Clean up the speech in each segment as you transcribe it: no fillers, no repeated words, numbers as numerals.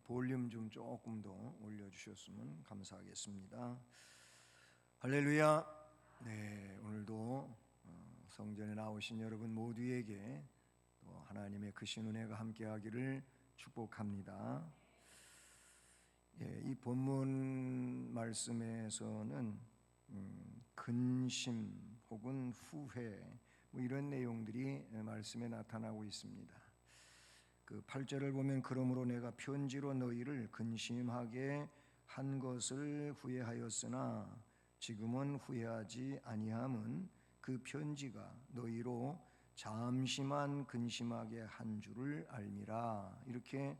볼륨 좀 조금 더 올려주셨으면 감사하겠습니다. 할렐루야. 네, 오늘도 성전에 나오신 여러분 모두에게 또 하나님의 크신 은혜가 함께하기를 축복합니다. 이 본문 말씀에서는 근심 혹은 후회 이런 내용들이 말씀에 나타나고 있습니다. 그 8절을 보면 그러므로 내가 편지로 너희를 근심하게 한 것을 후회하였으나 지금은 후회하지 아니함은 그 편지가 너희로 잠시만 근심하게 한 줄을 알미라. 이렇게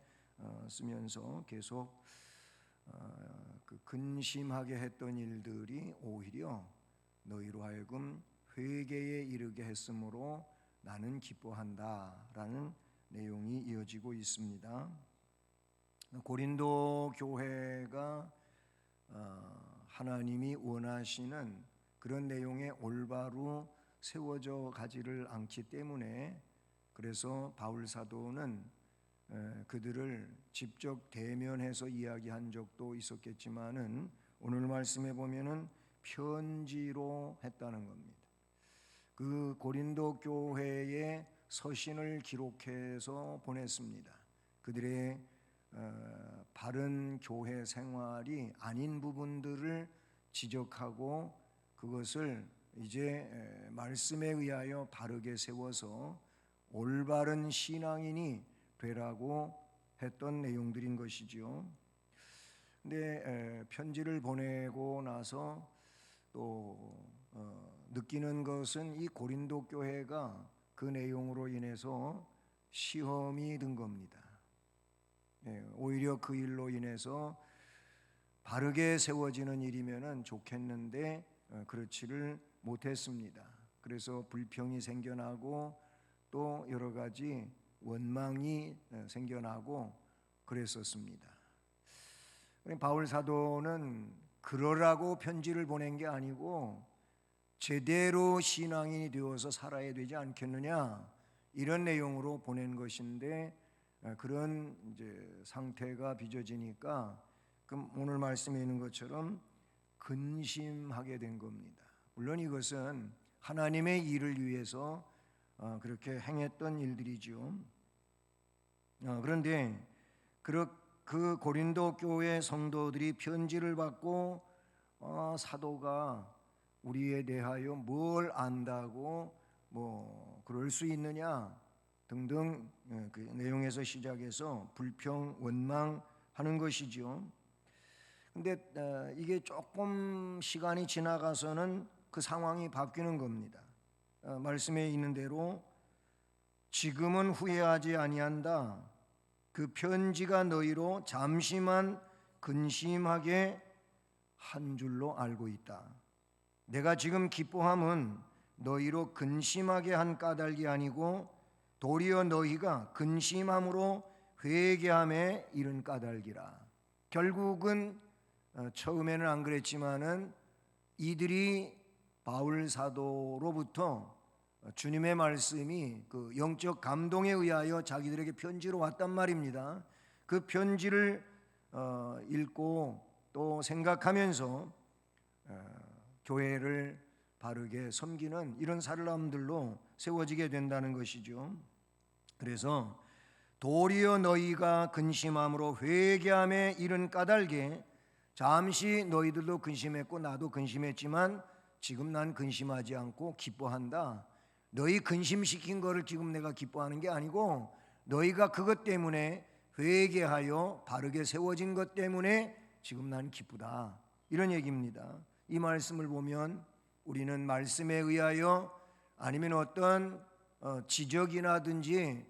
쓰면서 계속 그 근심하게 했던 일들이 오히려 너희로 하여금 회개에 이르게 했으므로 나는 기뻐한다라는 내용이 이어지고 있습니다. 고린도 교회가 하나님이 원하시는 그런 내용에 올바로 세워져 가지를 않기 때문에 그래서 바울 사도는 그들을 직접 대면해서 이야기한 적도 있었겠지만은 오늘 말씀에 보면은 편지로 했다는 겁니다. 그 고린도 교회에 서신을 기록해서 보냈습니다. 그들의 바른 교회 생활이 아닌 부분들을 지적하고 그것을 이제 말씀에 의하여 바르게 세워서 올바른 신앙인이 되라고 했던 내용들인 것이죠. 근데 편지를 보내고 나서 또 느끼는 것은 이 고린도 교회가 그 내용으로 인해서 시험이 든 겁니다. 오히려 그 일로 인해서 바르게 세워지는 일이면 좋겠는데 그렇지를 못했습니다. 그래서 불평이 생겨나고 또 여러 가지 원망이 생겨나고 그랬었습니다. 바울 사도는 그러라고 편지를 보낸 게 아니고 제대로 신앙인이 되어서 살아야 되지 않겠느냐 이런 내용으로 보낸 것인데 그런 이제 상태가 빚어지니까 그럼 오늘 말씀에 있는 것처럼 근심하게 된 겁니다. 물론 이것은 하나님의 일을 위해서 그렇게 행했던 일들이죠. 그런데 그 고린도 교회 성도들이 편지를 받고 사도가 우리에 대하여 뭘 안다고 그럴 수 있느냐 등등 그 내용에서 시작해서 불평, 원망하는 것이죠. 근데 이게 조금 시간이 지나가서는 그 상황이 바뀌는 겁니다. 말씀에 있는 대로 지금은 후회하지 아니한다. 그 편지가 너희로 잠시만 근심하게 한 줄로 알고 있다. 내가 지금 기뻐함은 너희로 근심하게 한 까닭이 아니고 도리어 너희가 근심함으로 회개함에 이른 까닭이라. 결국은 처음에는 안 그랬지만은 이들이 바울 사도로부터 주님의 말씀이 그 영적 감동에 의하여 자기들에게 편지로 왔단 말입니다. 그 편지를 읽고 또 생각하면서 교회를 바르게 섬기는 이런 사람들로 세워지게 된다는 것이죠. 그래서 도리어 너희가 근심함으로 회개함에 이른 까닭에 잠시 너희들도 근심했고 나도 근심했지만 지금 난 근심하지 않고 기뻐한다. 너희 근심시킨 거를 지금 내가 기뻐하는 게 아니고 너희가 그것 때문에 회개하여 바르게 세워진 것 때문에 지금 난 기쁘다. 이런 얘기입니다. 이 말씀을 보면 우리는 말씀에 의하여 아니면 어떤 지적이라든지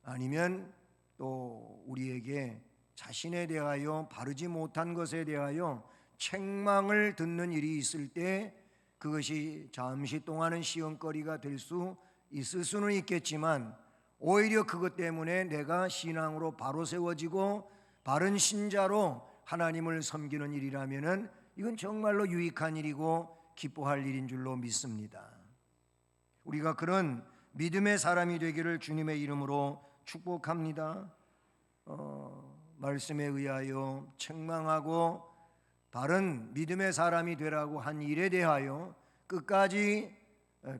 아니면 또 우리에게 자신에 대하여 바르지 못한 것에 대하여 책망을 듣는 일이 있을 때 그것이 잠시 동안은 시험거리가 될 수 있을 수는 있겠지만 오히려 그것 때문에 내가 신앙으로 바로 세워지고 바른 신자로 하나님을 섬기는 일이라면은 이건 정말로 유익한 일이고 기뻐할 일인 줄로 믿습니다. 우리가 그런 믿음의 사람이 되기를 주님의 이름으로 축복합니다. 말씀에 의하여 책망하고 바른 믿음의 사람이 되라고 한 일에 대하여 끝까지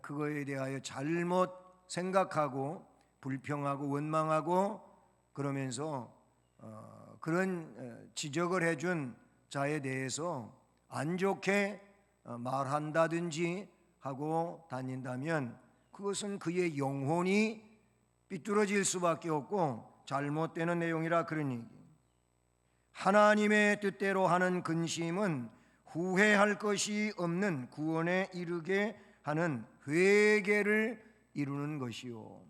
그거에 대하여 잘못 생각하고 불평하고 원망하고 그러면서 그런 지적을 해준 자에 대해서 안 좋게 말한다든지 하고 다닌다면 그것은 그의 영혼이 삐뚤어질 수밖에 없고 잘못되는 내용이라 그런 얘기. 하나님의 뜻대로 하는 근심은 후회할 것이 없는 구원에 이르게 하는 회개를 이루는 것이요.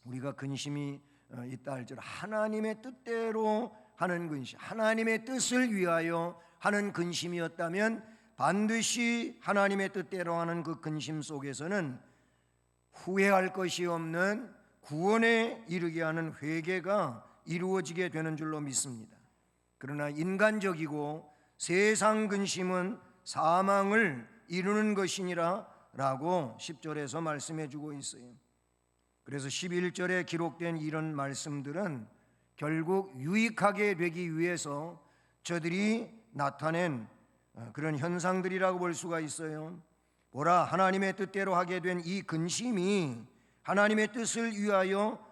우리가 근심이 있다 할지라도 하나님의 뜻대로 하는 근심, 하나님의 뜻을 위하여 하는 근심이었다면 반드시 하나님의 뜻대로 하는 그 근심 속에서는 후회할 것이 없는 구원에 이르게 하는 회개가 이루어지게 되는 줄로 믿습니다. 그러나 인간적이고 세상 근심은 사망을 이루는 것이니라 라고 10절에서 말씀해 주고 있어요. 그래서 11절에 기록된 이런 말씀들은 결국 유익하게 되기 위해서 저들이 나타낸 그런 현상들이라고 볼 수가 있어요. 보라, 하나님의 뜻대로 하게 된 이 근심이 하나님의 뜻을 위하여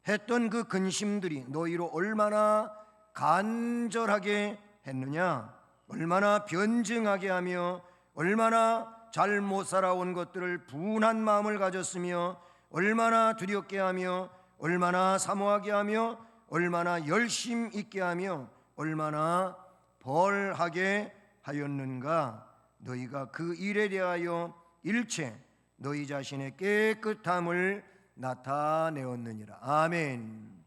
했던 그 근심들이 너희로 얼마나 간절하게 했느냐, 얼마나 변증하게 하며 얼마나 잘못 살아온 것들을 분한 마음을 가졌으며 얼마나 두렵게 하며 얼마나 사모하게 하며 얼마나 열심 있게 하며 얼마나 벌하게 하였는가. 너희가 그 일에 대하여 일체 너희 자신의 깨끗함을 나타내었느니라. 아멘.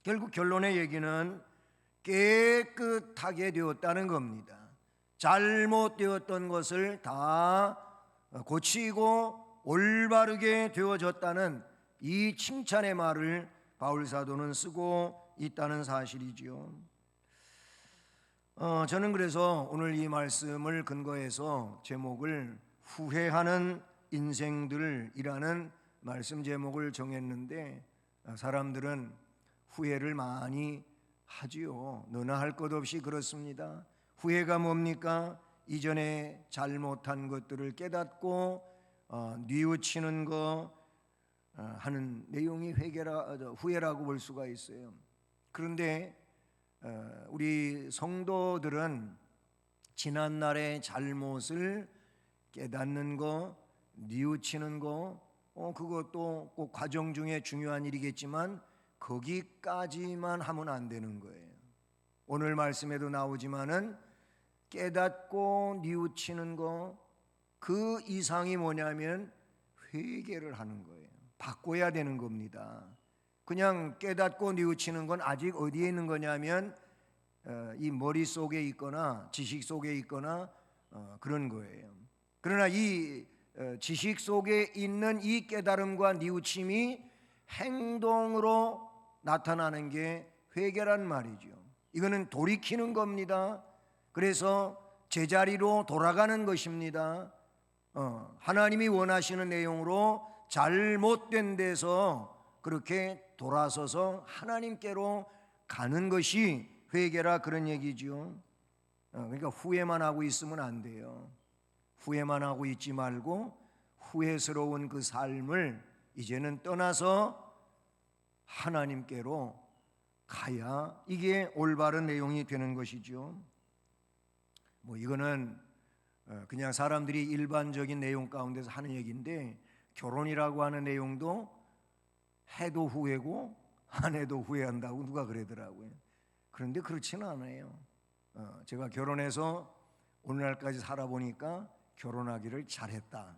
결국 결론의 얘기는 깨끗하게 되었다는 겁니다. 잘못되었던 것을 다 고치고 올바르게 되어졌다는 이 칭찬의 말을 바울 사도는 쓰고 있다는 사실이지요. 저는 그래서 오늘 이 말씀을 근거해서 제목을 후회하는 인생들이라는 말씀 제목을 정했는데, 사람들은 후회를 많이 하지요. 너나 할 것 없이 그렇습니다. 후회가 뭡니까? 이전에 잘못한 것들을 깨닫고 뉘우치는 거 하는 내용이 후회라고 볼 수가 있어요. 그런데 우리 성도들은 지난날의 잘못을 깨닫는 거, 뉘우치는 거, 그것도 꼭 과정 중에 중요한 일이겠지만 거기까지만 하면 안 되는 거예요. 오늘 말씀에도 나오지만은 깨닫고 뉘우치는 거, 그 이상이 뭐냐면 회개를 하는 거예요. 바꿔야 되는 겁니다. 그냥 깨닫고 뉘우치는 건 아직 어디에 있는 거냐면 이 머릿속에 있거나 지식 속에 있거나 그런 거예요. 그러나 이 지식 속에 있는 이 깨달음과 뉘우침이 행동으로 나타나는 게 회개란 말이죠. 이거는 돌이키는 겁니다. 그래서 제자리로 돌아가는 것입니다. 하나님이 원하시는 내용으로 잘못된 데서 그렇게 돌아서서 하나님께로 가는 것이 회개라 그런 얘기죠. 그러니까 후회만 하고 있으면 안 돼요. 후회만 하고 있지 말고 후회스러운 그 삶을 이제는 떠나서 하나님께로 가야 이게 올바른 내용이 되는 것이죠. 이거는 그냥 사람들이 일반적인 내용 가운데서 하는 얘기인데, 결혼이라고 하는 내용도 해도 후회고 안 해도 후회한다고 누가 그러더라고요. 그런데 그렇지는 않아요. 제가 결혼해서 오늘날까지 살아보니까 결혼하기를 잘했다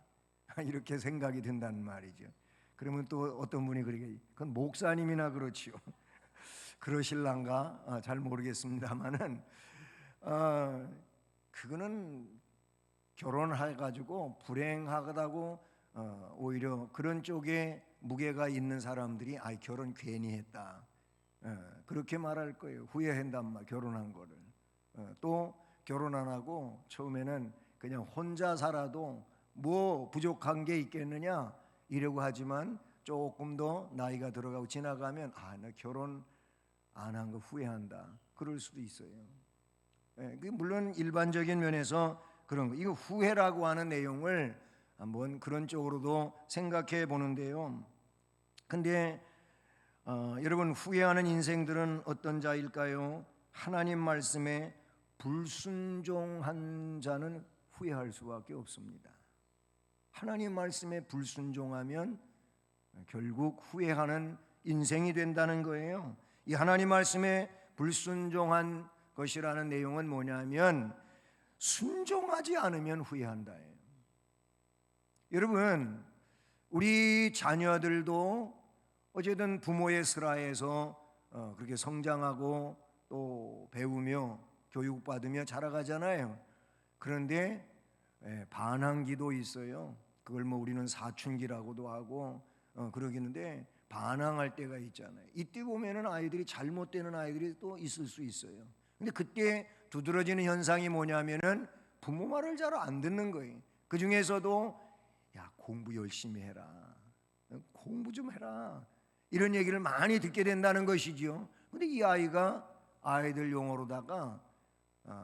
이렇게 생각이 든다는 말이죠. 그러면 또 어떤 분이 그러게, 그건 목사님이나 그렇지요. 그러실란가 잘 모르겠습니다만은 그거는 결혼해가지고 불행하다고 오히려 그런 쪽에 무게가 있는 사람들이 결혼 괜히 했다 그렇게 말할 거예요. 후회한단 말, 결혼한 거를. 또 결혼 안 하고 처음에는 그냥 혼자 살아도 뭐 부족한 게 있겠느냐 이러고 하지만 조금 더 나이가 들어가고 지나가면 나 결혼 안 한 거 후회한다. 그럴 수도 있어요. 예, 물론 일반적인 면에서 그런 거, 이거 후회라고 하는 내용을 한번 그런 쪽으로도 생각해 보는데요. 근데 여러분, 후회하는 인생들은 어떤 자일까요? 하나님 말씀에 불순종한 자는 후회할 수밖에 없습니다. 하나님 말씀에 불순종하면 결국 후회하는 인생이 된다는 거예요. 이 하나님 말씀에 불순종한 것이라는 내용은 뭐냐면 순종하지 않으면 후회한다예요. 여러분, 우리 자녀들도 어쨌든 부모의 슬하에서 그렇게 성장하고 또 배우며 교육받으며 자라가잖아요. 그런데 반항기도 있어요. 그걸 뭐 우리는 사춘기라고도 하고 그러기는데 반항할 때가 있잖아요. 이때 보면은 아이들이 잘못되는 아이들이 또 있을 수 있어요. 근데 그때 두드러지는 현상이 뭐냐면은 부모 말을 잘 안 듣는 거예요. 그 중에서도 야, 공부 열심히 해라, 공부 좀 해라, 이런 얘기를 많이 듣게 된다는 것이죠. 근데 이 아이가 아이들 용어로다가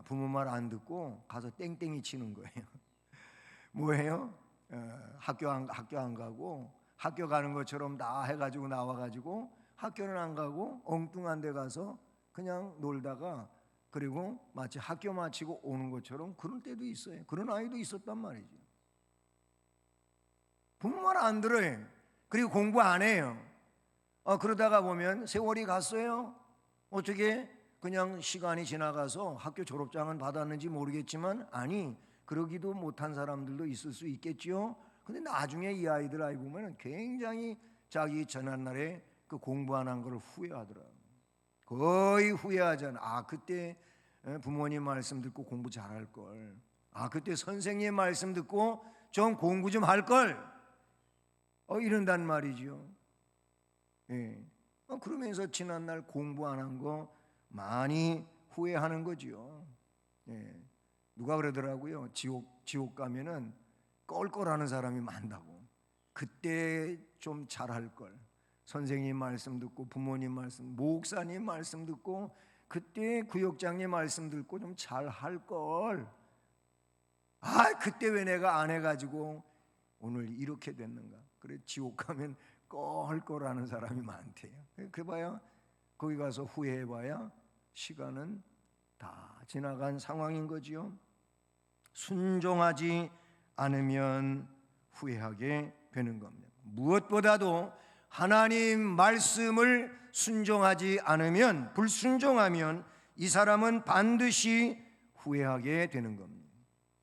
부모 말 안 듣고 가서 땡땡이 치는 거예요. 뭐예요? 학교 안 가고 학교 가는 것처럼 다 해가지고 나와가지고 학교는 안 가고 엉뚱한 데 가서 그냥 놀다가 그리고 마치 학교 마치고 오는 것처럼 그런 때도 있어요. 그런 아이도 있었단 말이죠. 부모 말 안 들어요. 그리고 공부 안 해요. 그러다가 보면 세월이 갔어요. 어떻게 그냥 시간이 지나가서 학교 졸업장은 받았는지 모르겠지만 아니, 그러기도 못한 사람들도 있을 수 있겠죠. 근데 나중에 이 아이들 알고 보면 굉장히 자기 지난날에 그 공부 안 한 걸 후회하더라고요. 거의 후회하잖아. 그때 부모님 말씀 듣고 공부 잘할 걸. 그때 선생님 말씀 듣고 좀 공부 좀 할 걸. 이런단 말이죠. 예. 그러면서 지난날 공부 안 한 거 많이 후회하는 거죠. 예. 누가 그러더라고요. 지옥 가면은 껄껄하는 사람이 많다고. 그때 좀 잘할 걸. 선생님 말씀 듣고 부모님 말씀, 목사님 말씀 듣고 그때 구역장님 말씀 듣고 좀 잘할 걸. 그때 왜 내가 안 해가지고 오늘 이렇게 됐는가. 그래, 지옥 가면 껄껄하는 사람이 많대요. 그래봐야 거기 가서 후회해봐야 시간은 다 지나간 상황인 거지요. 순종하지 않으면 후회하게 되는 겁니다. 무엇보다도 하나님 말씀을 순종하지 않으면, 불순종하면 이 사람은 반드시 후회하게 되는 겁니다.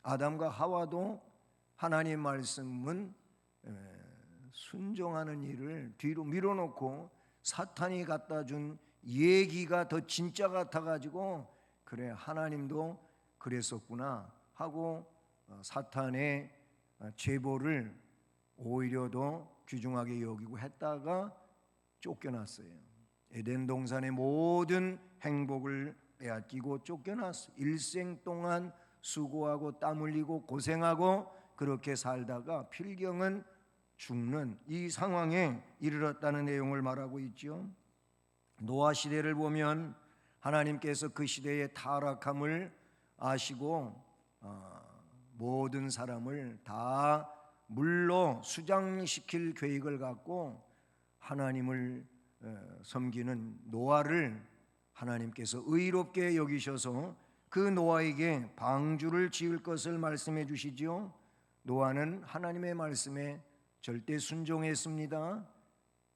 아담과 하와도 하나님 말씀은 순종하는 일을 뒤로 밀어놓고 사탄이 갖다 준 얘기가 더 진짜 같아가지고 그래, 하나님도 그랬었구나 하고 사탄의 제보를 오히려 더 귀중하게 여기고 했다가 쫓겨났어요. 에덴 동산의 모든 행복을 빼앗기고 쫓겨났어요. 일생 동안 수고하고 땀 흘리고 고생하고 그렇게 살다가 필경은 죽는 이 상황에 이르렀다는 내용을 말하고 있죠. 노아 시대를 보면 하나님께서 그 시대의 타락함을 아시고 모든 사람을 다 물로 수장시킬 계획을 갖고 하나님을 섬기는 노아를 하나님께서 의롭게 여기셔서 그 노아에게 방주를 지을 것을 말씀해 주시죠. 노아는 하나님의 말씀에 절대 순종했습니다.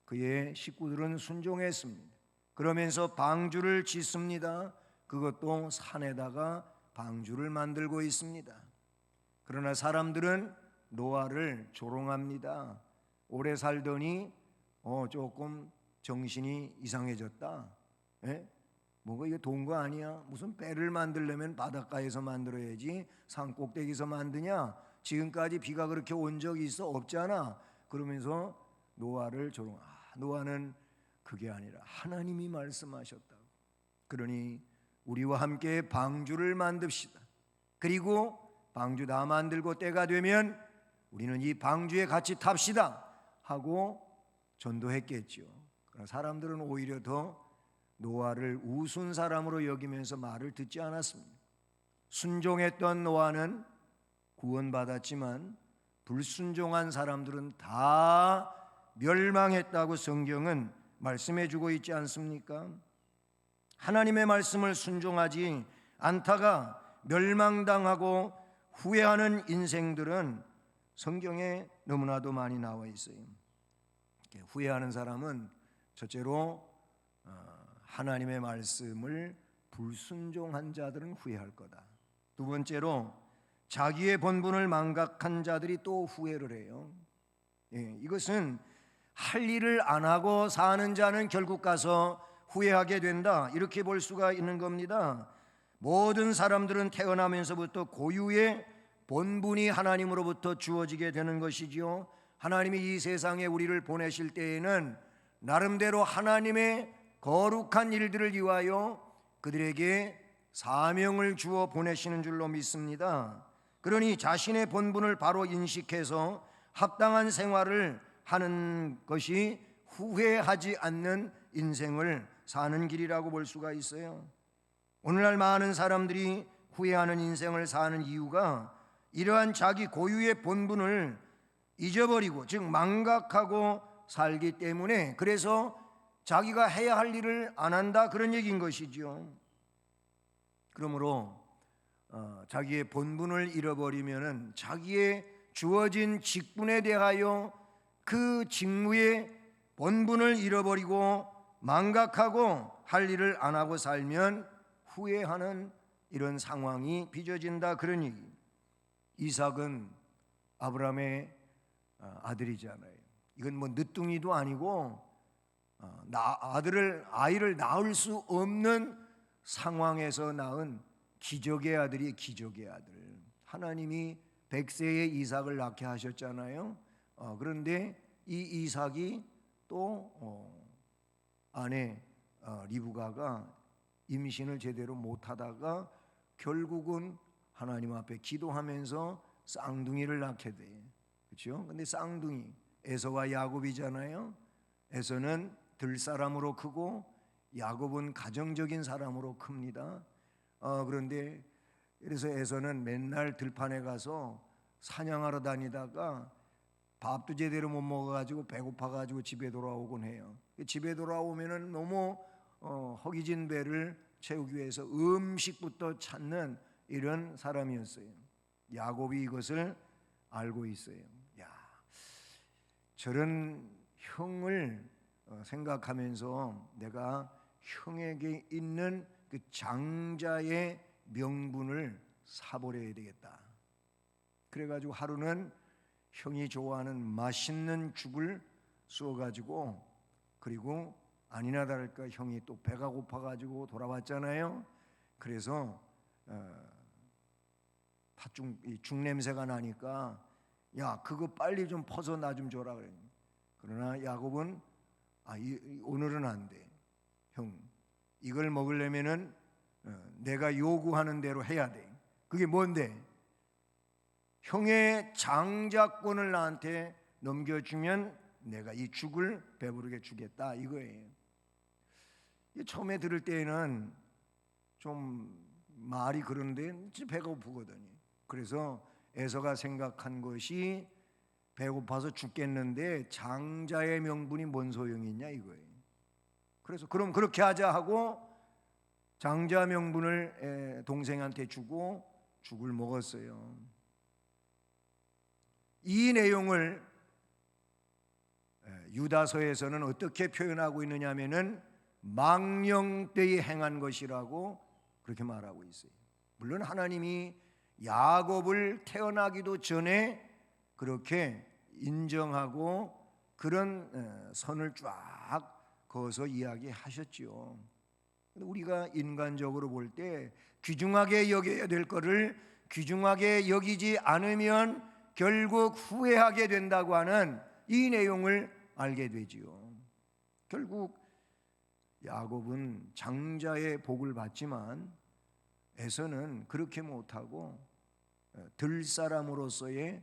그의 식구들은 순종했습니다. 그러면서 방주를 짓습니다. 그것도 산에다가 방주를 만들고 있습니다. 그러나 사람들은 노아를 조롱합니다. 오래 살더니 조금 정신이 이상해졌다. 뭔가 이거 돈 거 아니야? 무슨 배를 만들려면 바닷가에서 만들어야지 산 꼭대기에서 만드냐? 지금까지 비가 그렇게 온 적이 있어? 없잖아. 그러면서 노아를 조롱. 노아는 그게 아니라 하나님이 말씀하셨다고. 그러니 우리와 함께 방주를 만듭시다. 그리고 방주 다 만들고 때가 되면 우리는 이 방주에 같이 탑시다 하고 전도했겠죠. 그러나 사람들은 오히려 더 노아를 우순 사람으로 여기면서 말을 듣지 않았습니다. 순종했던 노아는 구원받았지만 불순종한 사람들은 다 멸망했다고 성경은 말씀해 주고 있지 않습니까? 하나님의 말씀을 순종하지 않다가 멸망당하고 후회하는 인생들은 성경에 너무나도 많이 나와 있어요. 후회하는 사람은 첫째로 하나님의 말씀을 불순종한 자들은 후회할 거다. 두 번째로 자기의 본분을 망각한 자들이 또 후회를 해요. 이것은 할 일을 안 하고 사는 자는 결국 가서 후회하게 된다, 이렇게 볼 수가 있는 겁니다. 모든 사람들은 태어나면서부터 고유의 본분이 하나님으로부터 주어지게 되는 것이지요. 하나님이 이 세상에 우리를 보내실 때에는 나름대로 하나님의 거룩한 일들을 위하여 그들에게 사명을 주어 보내시는 줄로 믿습니다. 그러니 자신의 본분을 바로 인식해서 합당한 생활을 하는 것이 후회하지 않는 인생을 사는 길이라고 볼 수가 있어요. 오늘날 많은 사람들이 후회하는 인생을 사는 이유가 이러한 자기 고유의 본분을 잊어버리고, 즉 망각하고 살기 때문에, 그래서 자기가 해야 할 일을 안 한다, 그런 얘기인 것이죠. 그러므로 자기의 본분을 잃어버리면은 자기의 주어진 직분에 대하여 그 직무의 본분을 잃어버리고 망각하고 할 일을 안 하고 살면 후회하는 이런 상황이 빚어진다, 그런 얘기. 이삭은 아브라함의 아들이잖아요. 이건 뭐 늦둥이도 아니고 아이를 낳을 수 없는 상황에서 낳은 기적의 아들이 기적의 아들. 하나님이 100세에 이삭을 낳게 하셨잖아요. 그런데 이 이삭이 또 아내 리브가가 임신을 제대로 못하다가 결국은 하나님 앞에 기도하면서 쌍둥이를 낳게 돼. 그렇죠? 근데 쌍둥이 에서와 야곱이잖아요. 에서는 들사람으로 크고 야곱은 가정적인 사람으로 큽니다. 그런데 그래서 에서는 맨날 들판에 가서 사냥하러 다니다가 밥도 제대로 못 먹어가지고 배고파가지고 집에 돌아오곤 해요. 집에 돌아오면은 너무 허기진 배를 채우기 위해서 음식부터 찾는 이런 사람이었어요. 야곱이 이것을 알고 있어요. 야, 저런 형을 생각하면서 내가 형에게 있는 그 장자의 명분을 사버려야 되겠다. 그래가지고 하루는 형이 좋아하는 맛있는 죽을 쏘가지고, 그리고 아니나 다를까 형이 또 배가 고파가지고 돌아왔잖아요. 그래서 죽 냄새가 나니까 야, 그거 빨리 좀 퍼서 나 좀 줘라 그래. 그러나 야곱은 오늘은 안 돼. 형, 이걸 먹으려면은 내가 요구하는 대로 해야 돼. 그게 뭔데? 형의 장자권을 나한테 넘겨주면 내가 이 죽을 배부르게 주겠다, 이거예요. 처음에 들을 때에는 좀 말이 그런데 배가 고프거든요. 그래서 에서가 생각한 것이 배고파서 죽겠는데 장자의 명분이 뭔 소용이 있냐, 이거예요. 그래서 그럼 그렇게 하자 하고 장자 명분을 동생한테 주고 죽을 먹었어요. 이 내용을 유다서에서는 어떻게 표현하고 있느냐 하면은 망령되이 행한 것이라고 그렇게 말하고 있어요. 물론 하나님이 야곱을 태어나기도 전에 그렇게 인정하고 그런 선을 쫙 그어서 이야기하셨지요. 우리가 인간적으로 볼 때 귀중하게 여겨야 될 거를 귀중하게 여기지 않으면 결국 후회하게 된다고 하는 이 내용을 알게 되지요. 결국 야곱은 장자의 복을 받지만 에서는 그렇게 못하고 들사람으로서의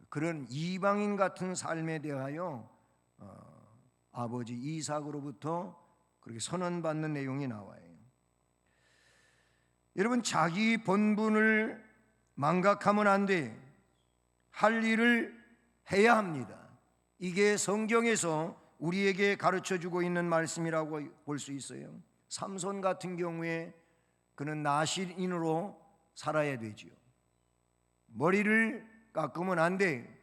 그런 이방인 같은 삶에 대하여 아버지 이삭으로부터 그렇게 선언받는 내용이 나와요. 여러분, 자기 본분을 망각하면 안 돼. 할 일을 해야 합니다. 이게 성경에서 우리에게 가르쳐주고 있는 말씀이라고 볼 수 있어요. 삼손 같은 경우에 그는 나실인으로 살아야 되지요. 머리를 깎으면 안 돼.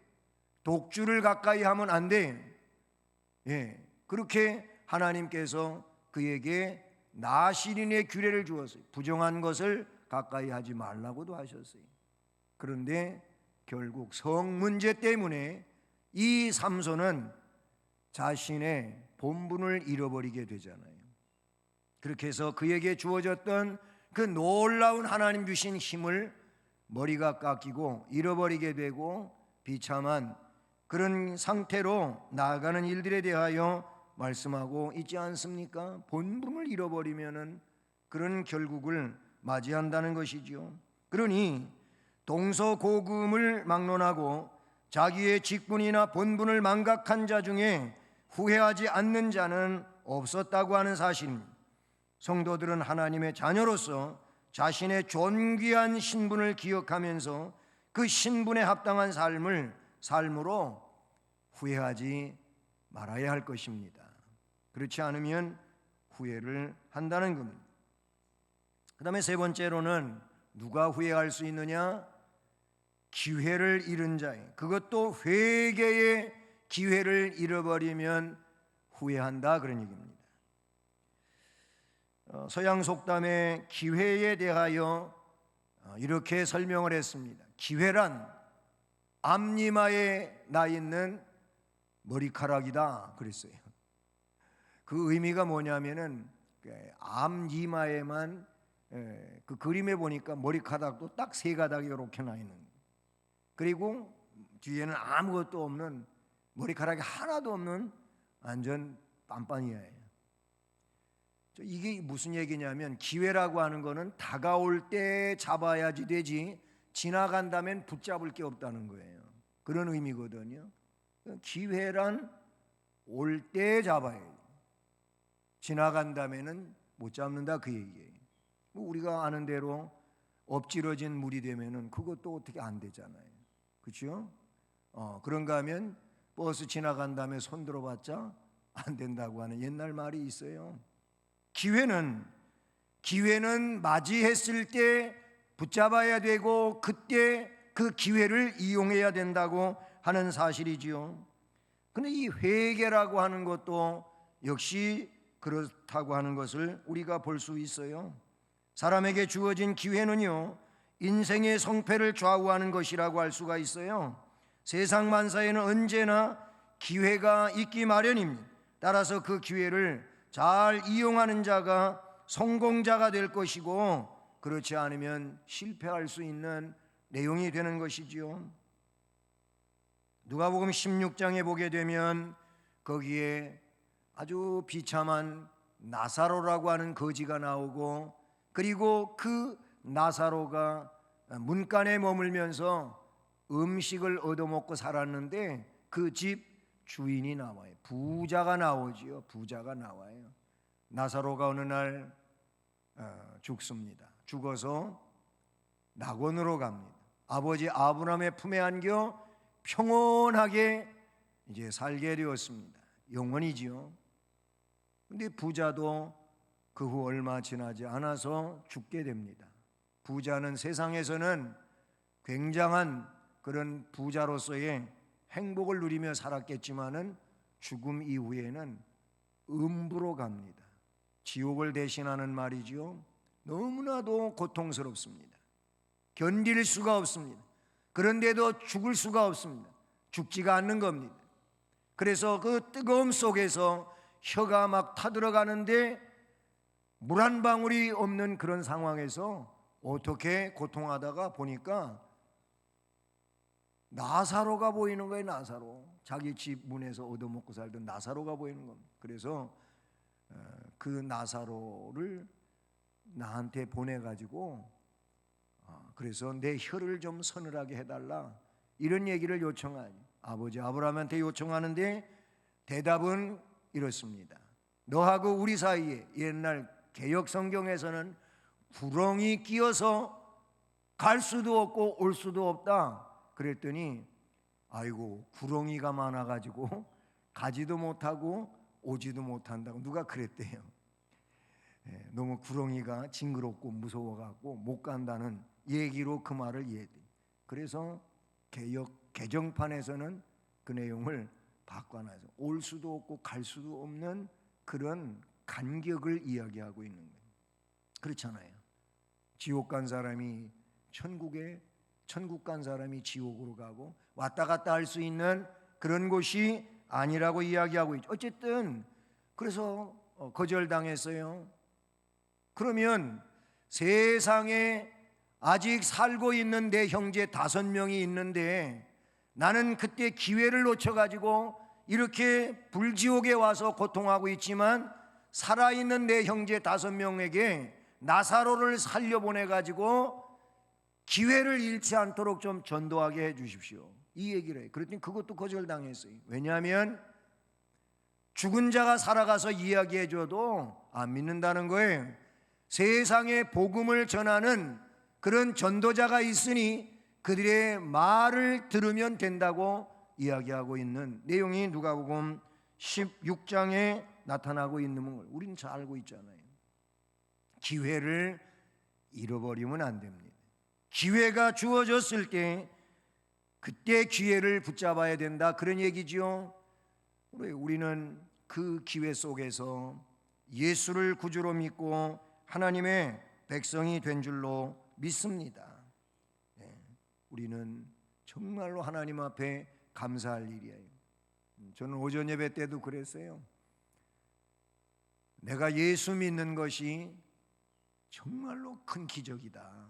독주를 가까이 하면 안 돼. 그렇게 하나님께서 그에게 나실인의 규례를 주었어요. 부정한 것을 가까이 하지 말라고도 하셨어요. 그런데 결국 성 문제 때문에 이 삼손은 자신의 본분을 잃어버리게 되잖아요. 그렇게 해서 그에게 주어졌던 그 놀라운 하나님 주신 힘을 머리가 깎이고 잃어버리게 되고 비참한 그런 상태로 나아가는 일들에 대하여 말씀하고 있지 않습니까? 본분을 잃어버리면은 그런 결국을 맞이한다는 것이지요. 그러니 동서고금을 막론하고 자기의 직분이나 본분을 망각한 자 중에 후회하지 않는 자는 없었다고 하는 사실입니다. 성도들은 하나님의 자녀로서 자신의 존귀한 신분을 기억하면서 그 신분에 합당한 삶으로 후회하지 말아야 할 것입니다. 그렇지 않으면 후회를 한다는 겁니다. 그 다음에 세 번째로는 누가 후회할 수 있느냐? 기회를 잃은 자예요. 그것도 회개의 기회를 잃어버리면 후회한다, 그런 얘기입니다. 서양 속담의 기회에 대하여 이렇게 설명을 했습니다. 기회란 앞니마에 나 있는 머리카락이다 그랬어요. 그 의미가 뭐냐면은 앞니마에만 그 그림에 보니까 머리카락도 딱 세 가닥이 이렇게 나 있는, 그리고 뒤에는 아무것도 없는, 머리카락이 하나도 없는 완전 빤빤이에요. 이게 무슨 얘기냐면 기회라고 하는 거는 다가올 때 잡아야지 되지 지나간다면 붙잡을 게 없다는 거예요. 그런 의미거든요. 기회란 올 때 잡아야 돼요. 지나간다면은 못 잡는다, 그 얘기예요. 우리가 아는 대로 엎질러진 물이 되면은 그것도 어떻게 안 되잖아요. 그렇죠? 그런가 하면 버스 지나간 다음에 손 들어봤자 안 된다고 하는 옛날 말이 있어요. 기회는 맞이했을 때 붙잡아야 되고 그때 그 기회를 이용해야 된다고 하는 사실이지요. 그런데 이 회개라고 하는 것도 역시 그렇다고 하는 것을 우리가 볼 수 있어요. 사람에게 주어진 기회는요, 인생의 성패를 좌우하는 것이라고 할 수가 있어요. 세상 만사에는 언제나 기회가 있기 마련입니다. 따라서 그 기회를 잘 이용하는 자가 성공자가 될 것이고, 그렇지 않으면 실패할 수 있는 내용이 되는 것이지요. 누가복음 16장에 보게 되면 거기에 아주 비참한 나사로라고 하는 거지가 나오고, 그리고 그 나사로가 문간에 머물면서 음식을 얻어먹고 살았는데 그 집 주인이 나와요. 부자가 나오지요. 부자가 나와요. 나사로가 어느 날 죽습니다. 죽어서 낙원으로 갑니다. 아버지 아브라함의 품에 안겨 평온하게 이제 살게 되었습니다. 영원이지요. 근데 부자도 그 후 얼마 지나지 않아서 죽게 됩니다. 부자는 세상에서는 굉장한 그런 부자로서의 행복을 누리며 살았겠지만은 죽음 이후에는 음부로 갑니다. 지옥을 대신하는 말이지요. 너무나도 고통스럽습니다. 견딜 수가 없습니다. 그런데도 죽을 수가 없습니다. 죽지가 않는 겁니다. 그래서 그 뜨거움 속에서 혀가 막 타들어가는데 물 한 방울이 없는 그런 상황에서 어떻게 고통하다가 보니까 나사로가 보이는 거예요. 나사로. 자기 집 문에서 얻어먹고 살던 나사로가 보이는 겁니다. 그래서 그 나사로를 나한테 보내가지고 그래서 내 혀를 좀 서늘하게 해달라, 이런 얘기를 요청하니 아버지 아브라함한테 요청하는데 대답은 이렇습니다. 너하고 우리 사이에 옛날 개역 성경에서는 구렁이 끼어서 갈 수도 없고 올 수도 없다 그랬더니 아이고 구렁이가 많아가지고 가지도 못하고 오지도 못한다고 누가 그랬대요. 너무 구렁이가 징그럽고 무서워갖고 못 간다는 얘기로 그 말을 이해돼. 그래서 개정판에서는 그 내용을 바꿔놔서 올 수도 없고 갈 수도 없는 그런 간격을 이야기하고 있는 거예요. 그렇잖아요. 지옥 간 사람이 천국에, 천국 간 사람이 지옥으로 가고 왔다 갔다 할 수 있는 그런 곳이 아니라고 이야기하고 있죠. 어쨌든 그래서 거절당했어요. 그러면 세상에 아직 살고 있는 내 형제 5명이 있는데 나는 그때 기회를 놓쳐가지고 이렇게 불지옥에 와서 고통하고 있지만 살아있는 내 형제 5명에게 나사로를 살려보내가지고 기회를 잃지 않도록 좀 전도하게 해 주십시오, 이 얘기를 해요. 그랬더니 그것도 거절당했어요. 왜냐하면 죽은 자가 살아가서 이야기해 줘도 안 믿는다는 거예요. 세상에 복음을 전하는 그런 전도자가 있으니 그들의 말을 들으면 된다고 이야기하고 있는 내용이 누가복음 16장에 나타나고 있는 걸 우리는 잘 알고 있잖아요. 기회를 잃어버리면 안 됩니다. 기회가 주어졌을 때 그때 기회를 붙잡아야 된다, 그런 얘기죠. 우리는 그 기회 속에서 예수를 구주로 믿고 하나님의 백성이 된 줄로 믿습니다. 우리는 정말로 하나님 앞에 감사할 일이에요. 저는 오전 예배 때도 그랬어요. 내가 예수 믿는 것이 정말로 큰 기적이다.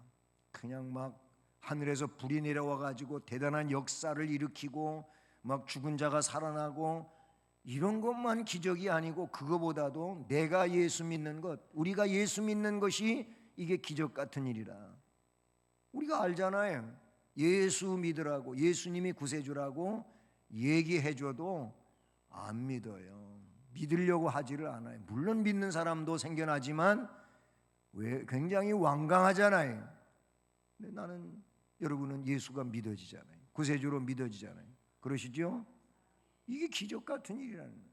그냥 막 하늘에서 불이 내려와 가지고 대단한 역사를 일으키고 막 죽은 자가 살아나고 이런 것만 기적이 아니고 그거보다도 내가 예수 믿는 것, 우리가 예수 믿는 것이 이게 기적 같은 일이라. 우리가 알잖아요. 예수 믿으라고, 예수님이 구세주라고 얘기해줘도 안 믿어요. 믿으려고 하지를 않아요. 물론 믿는 사람도 생겨나지만 왜 굉장히 완강하잖아요. 근데 나는, 여러분은 예수가 믿어지잖아요. 구세주로 믿어지잖아요. 그러시죠? 이게 기적 같은 일이라는 거예요.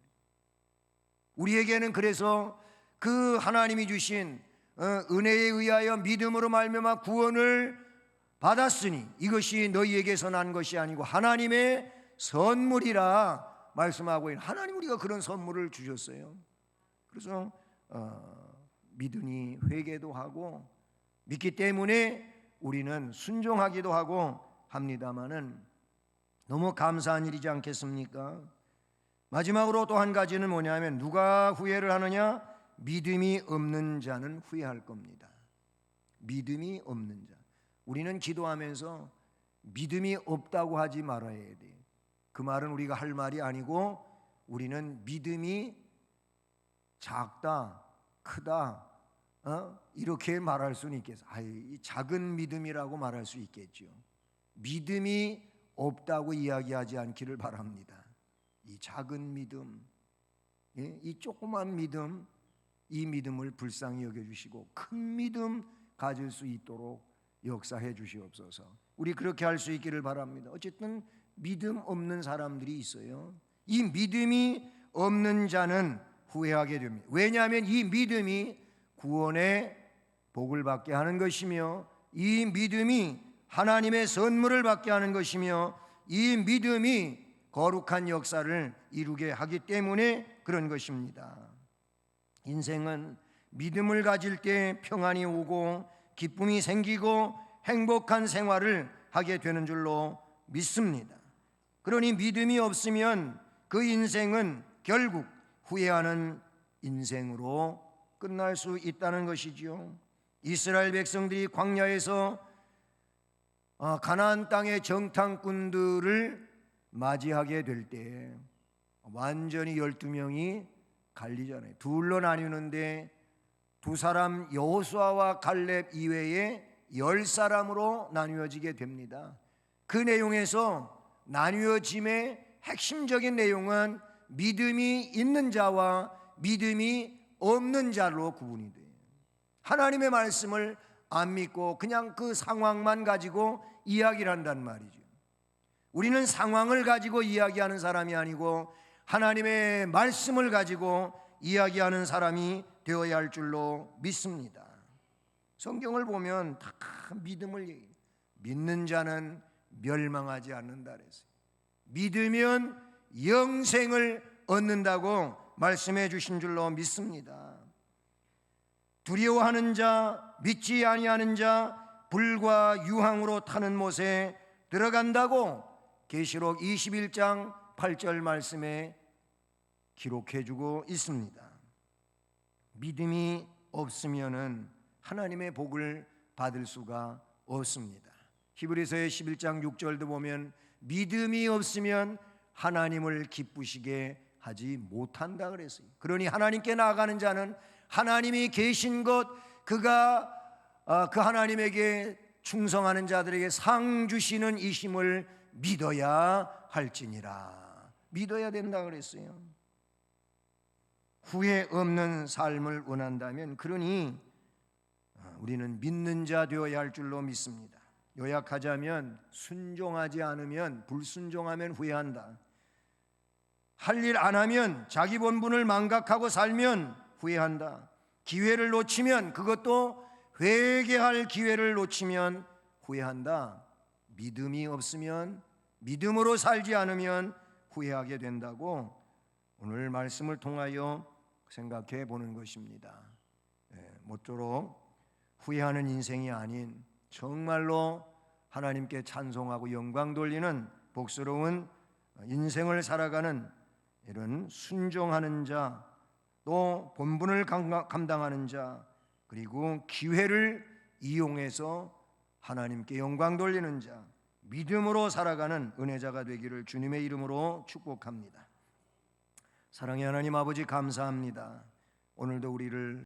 우리에게는 그래서 그 하나님이 주신 은혜에 의하여 믿음으로 말미암아 구원을 받았으니 이것이 너희에게서 난 것이 아니고 하나님의 선물이라 말씀하고 있는, 하나님 우리가 그런 선물을 주셨어요. 그래서 믿으니 회개도 하고 믿기 때문에 우리는 순종하기도 하고 합니다마는 너무 감사한 일이지 않겠습니까? 마지막으로 또 한 가지는 뭐냐면 누가 후회를 하느냐? 믿음이 없는 자는 후회할 겁니다. 믿음이 없는 자. 우리는 기도하면서 믿음이 없다고 하지 말아야 돼요. 그 말은 우리가 할 말이 아니고 우리는 믿음이 작다, 크다, 이렇게 말할 수는 있겠어요. 이 작은 믿음이라고 말할 수 있겠죠. 믿음이 없다고 이야기하지 않기를 바랍니다. 이 작은 믿음, 이 조그만 믿음, 이 믿음을 불쌍히 여겨주시고 큰 믿음 가질 수 있도록 역사해 주시옵소서. 우리 그렇게 할 수 있기를 바랍니다. 어쨌든 믿음 없는 사람들이 있어요. 이 믿음이 없는 자는 후회하게 됩니다. 왜냐하면 이 믿음이 구원의 복을 받게 하는 것이며 이 믿음이 하나님의 선물을 받게 하는 것이며 이 믿음이 거룩한 역사를 이루게 하기 때문에 그런 것입니다. 인생은 믿음을 가질 때 평안이 오고 기쁨이 생기고 행복한 생활을 하게 되는 줄로 믿습니다. 그러니 믿음이 없으면 그 인생은 결국 후회하는 인생으로 끝날 수 있다는 것이지요. 이스라엘 백성들이 광야에서 가나안 땅의 정탐꾼들을 맞이하게 될 때 완전히 12명이 갈리잖아요. 둘로 나뉘는데 두 사람 여호수아와 갈렙 이외에 10사람으로 나뉘어지게 됩니다. 그 내용에서 나뉘어짐의 핵심적인 내용은 믿음이 있는 자와 믿음이 없는 자로 구분이 돼요. 하나님의 말씀을 안 믿고 그냥 그 상황만 가지고 이야기를 한단 말이죠. 우리는 상황을 가지고 이야기하는 사람이 아니고 하나님의 말씀을 가지고 이야기하는 사람이 되어야 할 줄로 믿습니다. 성경을 보면 다 믿음을 얘기해요. 믿는 자는 멸망하지 않는다 그랬어요. 믿으면 영생을 얻는다고 말씀해 주신 줄로 믿습니다. 두려워하는 자, 믿지 아니하는 자, 불과 유황으로 타는 못에 들어간다고 계시록 21장 8절 말씀에 기록해 주고 있습니다. 믿음이 없으면은 하나님의 복을 받을 수가 없습니다. 히브리서의 11장 6절도 보면 믿음이 없으면 하나님을 기쁘시게 하지 못한다 그랬어요. 그러니 하나님께 나아가는 자는 하나님이 계신 것, 그가 그 하나님에게 충성하는 자들에게 상 주시는 이심을 믿어야 할지니라. 믿어야 된다 그랬어요. 후회 없는 삶을 원한다면, 그러니 우리는 믿는 자 되어야 할 줄로 믿습니다. 요약하자면 순종하지 않으면, 불순종하면 후회한다. 할 일 안 하면, 자기 본분을 망각하고 살면 후회한다. 기회를 놓치면, 그것도 회개할 기회를 놓치면 후회한다. 믿음이 없으면, 믿음으로 살지 않으면 후회하게 된다고 오늘 말씀을 통하여 생각해 보는 것입니다. 모쪼록 후회하는 인생이 아닌 정말로 하나님께 찬송하고 영광 돌리는 복스러운 인생을 살아가는 이런 순종하는 자, 또 본분을 감당하는 자, 그리고 기회를 이용해서 하나님께 영광 돌리는 자, 믿음으로 살아가는 은혜자가 되기를 주님의 이름으로 축복합니다. 사랑의 하나님 아버지, 감사합니다. 오늘도 우리를